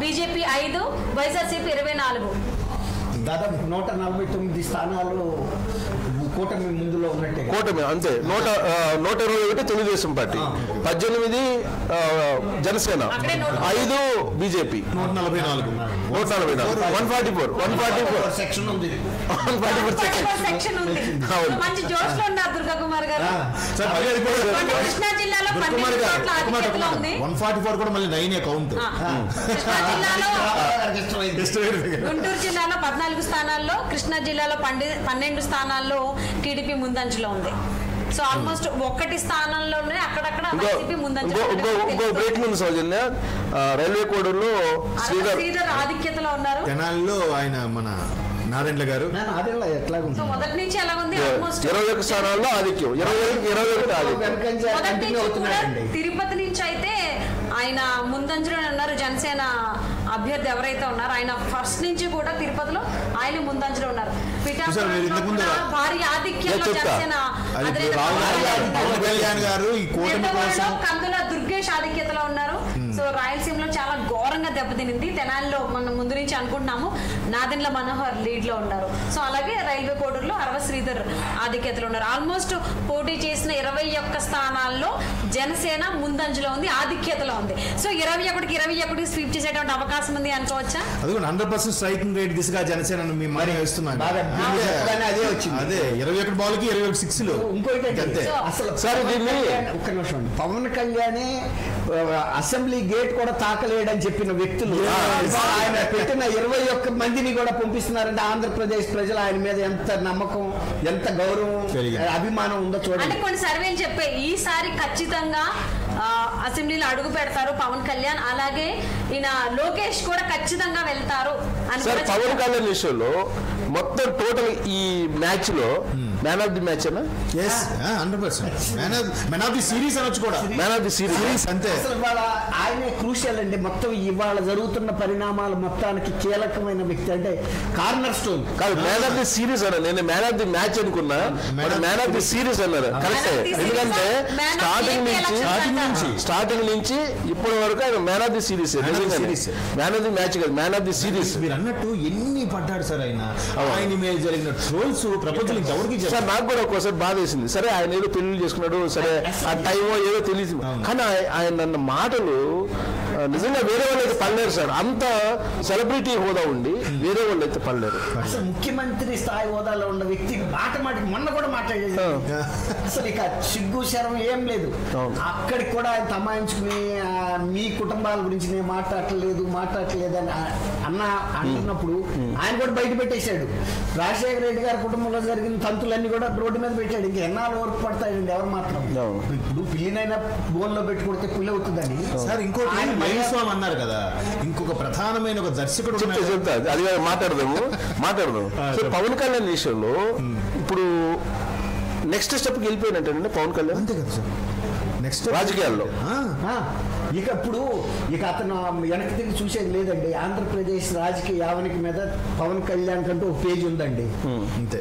BJP 5, YSRCP 24. దాదాపు 149 స్థానాలు కూటమి ముందులో ఉన్నట్టే. కూటమి అంతే. 121 Telugu Desam party, 18 Janasena, 5 BJP, 144 144 section ఉంది. 144 సెక్షన్ ఉంది. మంచి జోష్లో ఉన్నారు దుర్గా కుమార్ గారు. కృష్ణా జిల్లాలో 144 కూడా మళ్ళీ 9 కౌంట్. కృష్ణా జిల్లాలో, గుంటూరు జిల్లాలో 14 స్థానాల్లో, కృష్ణా జిల్లాలో 12 స్థానాల్లో టీడీపీ ముందంజలో ఉంది. సో ఆల్మోస్ట్ 1 స్థానంలోనే అక్కడక్కడ ఇంకో బ్రేక్ ఉంది సౌజన్య. రైల్వే కోడూరులో శ్రీధర్ ఆధిక్యతలో ఉన్నారు. తెనాలిలో ఆయన మన నాదెండ్ల గారు మొదటి నుంచి ఎలా ఉంది? 21 స్థానాల్లో ఆధిక్యం, 21 తిరుపతి నుంచి అయితే ఆయన ముందంజలో ఉన్నారు. జనసేన అభ్యర్థి ఎవరైతే ఉన్నారో ఆయన ఫస్ట్ నుంచి కూడా తిరుపతిలో ఆయన ముందంజలో ఉన్నారు. భారీ ఆధిక్యంలో జనసేన కందుల దుర్గేష్ ఆధిక్యతలో ఉన్నారు. సో రాయలసీమలో చాలా ఘోరంగా దెబ్బతినింది. తెనాలిలో మనం ముందు నుంచి అనుకుంటున్నాము నాదెండ్ల మనోహర్ లీడ్ లో ఉన్నారు. సో అలాగే రైల్వే కోడూరులో అరవ శ్రీధర్ ఆధిక్యతలో ఉన్నారు. ఆల్మోస్ట్ పోటీ చేసిన 21 స్థానాల్లో జనసేన ముందంజలో ఉంది, ఆధిక్యతలో ఉంది. సో 21కి 21 స్వీప్ చేసేటువంటి అవకాశం ఉంది అనుకోవచ్చా? అది 100% స్ట్రైకింగ్ రేట్ దిశగా జనసేన మేము వేస్తున్నాం. అదే వచ్చింది. అదే 21 బాల్కి 21 6లు. ఇంకోటి అసలు ఒక్క నిమిషం, పవన్ కళ్యాణ్ అసెంబ్లీ గేట్ కూడా తాకలేడని చెప్పిన వ్యక్తులు ఆయన పెట్టిన 21 మందిని కూడా పంపిస్తున్నారంటే ఆంధ్రప్రదేశ్ ప్రజలు ఆయన మీద ఎంత నమ్మకం, ఎంత గౌరవం, అభిమానం ఉందో చూడండి. అంటే కొన్ని సర్వేలు చెప్పే ఈసారి ఖచ్చితంగా అసెంబ్లీలో అడుగు పెడతారు పవన్ కళ్యాణ్. అలాగే ఈయన లోకేష్ కూడా ఖచ్చితంగా వెళ్తారు అని. పవన్ కళ్యాణ్ విషయంలో మొత్తం టోటల్ ఈ మ్యాచ్ లో మ్యాన్ ఆఫ్ ది మ్యాచ్ అన్నా? 100% మ్యాన్ ఆఫ్ ది సిరీస్ అనొచ్చు కూడా. మ్యాన్ ఆఫ్ ది సిరీస్ అంతే. అసలు ఇవాళ ఆయనే క్రూషియల్ అండి. మొత్తం ఇవాళ జరుగుతున్న పరిణామాలు మొత్తానికి కీలకమైన వ్యక్తి, అంటే కార్నర్ స్టోన్ కాదు. మ్యాన్ ఆఫ్ ది సిరీస్ అన్నా, నేను మ్యాన్ ఆఫ్ ది మ్యాచ్ అనుకున్నా, మ్యాన్ ఆఫ్ ది సిరీస్ అన్నారు. కరెక్టే. ఎందుకంటే స్టార్టింగ్ నుంచి ఇప్పటి వరకు ఆయన man of the series, man of the match కాదు, మ్యాన్ ఆఫ్ ది సిరీస్. మీరు అన్నట్టు ఎన్ని పడ్డాడు సార్ ఆయన మీద జరిగిన ట్రోల్స్ ప్రపంచంలో ఎవరికి. సార్ నాకు కూడా ఒక్కోసారి బాధ వేసింది. సరే ఆయన ఏదో పెళ్లి చేసుకున్నాడు, సరే ఆ టైమో ఏదో తెలియదు, కానీ ఆయన అన్న మాటలు నిజంగా వేరే వాళ్ళు అయితే పడలేరు సార్. అంత సెలబ్రిటీ హోదా ఉండి వేరే వాళ్ళు అయితే పడలేరు. అసలు ముఖ్యమంత్రి స్థాయి హోదాలో ఉన్న వ్యక్తి మాటి మొన్న కూడా మాట్లాడేది అసలు ఇక సిగ్గు శరం ఏం లేదు. అక్కడికి కూడా ఆయన తమాయించుకుని మీ కుటుంబాల గురించి నేను మాట్లాడలేదు అని అంటున్నప్పుడు ఆయన కూడా బయట పెట్టేశాడు. రాజశేఖర రెడ్డి గారి కుటుంబంలో జరిగిన తంతులన్నీ కూడా రోడ్డు మీద పెట్టాడు. ఇంక ఎన్నాళ్ళు వరకు పడతాయండి ఎవరు మాత్రం. ఇప్పుడు పిల్లినైనా బోన్ లో పెట్టుకుంటే పుల్లి అవుతుందని. సార్ ఇంకోటి మహేశ్వామి అన్నారు కదా, ఇంకొక ప్రధానమైన ఒక దర్శకుడు చెప్తా, అది మాట్లాడదాము. పవన్ కళ్యాణ్ విషయంలో ఇప్పుడు నెక్స్ట్ స్టెప్కి వెళ్ళిపోయినట్టండి పవన్ కళ్యాణ్. అంతే కదా సార్, నెక్స్ట్ రాజకీయాల్లో ఇక ఇప్పుడు అతను వెనక్కి తిరిగి చూసేది లేదండి. ఆంధ్రప్రదేశ్ రాజకీయ యావనికి మీద పవన్ కళ్యాణ్ కంటూ ఒక పేజ్ ఉందండి. అంతే.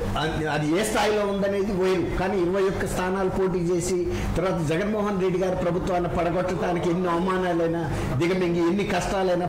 అది ఏ స్థాయిలో ఉందనేది వేరు. కానీ 21 స్థానాలు పోటీ చేసి తర్వాత జగన్మోహన్ రెడ్డి గారి ప్రభుత్వాన్ని పడగొట్టడానికి ఎన్ని అవమానాలైనా దిగమింగి ఎన్ని కష్టాలైనా